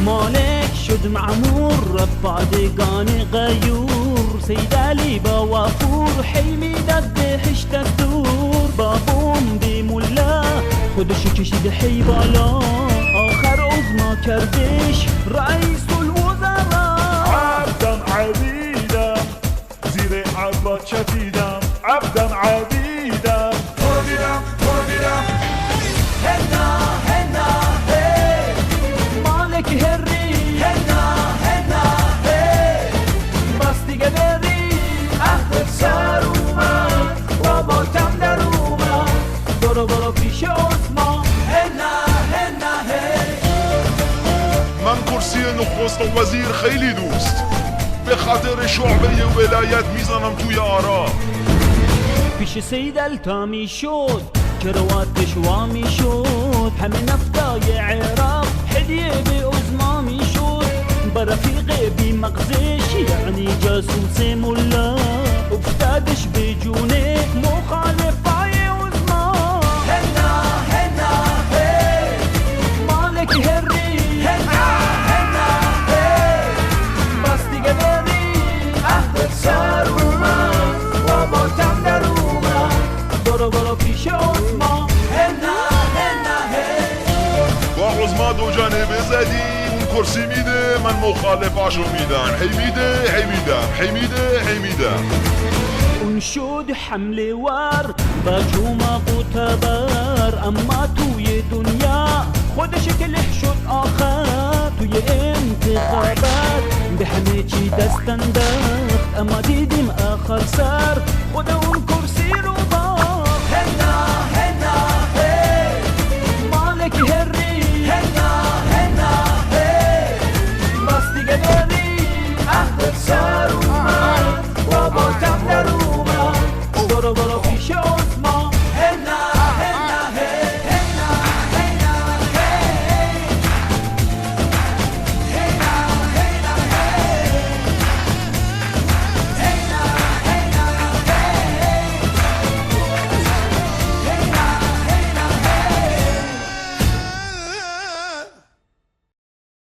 مالك شد معمور رفع دقاني غيور سيد علي بوافور حلمي دد حشت الدور بابوم بملا خودش کشید حی بالا آخر عظما کردش رئیس الوزراء عبدم عبیدم زیر عبا چپیدم عبدم عبیدم تو دیدم هنا هنا هی مالک هری هنا هی بس دیگه بری عهد سر اومد باباتم در اومد برو پیش عثمان هنا هی من کرسی نخست وزیر خیلی دوست به خاطر شعبه ولایت میزنم توی آرا پیش سید التامی شد کرواتش وامی شد همه نفتای عراق هدیه به عظما شد برفیق بی مغزش یعنی جاسوس ملا افتادش به جونه مخالفای عظما هنا هی مالک هری هنا هی بس دیگه بری عهد سر اومد باباتم در اومد برو پیش عظما هنا هی با عظما دو جانبه زدی اون کرسی میده من مخالفاشو میدم هی میدم اون شد حمله ور با جوما قوتبر اما توی دنیا خودش کلح شد آخر توی انتخابات به همه چی دست انداخت اما دیدیم آخر سر خود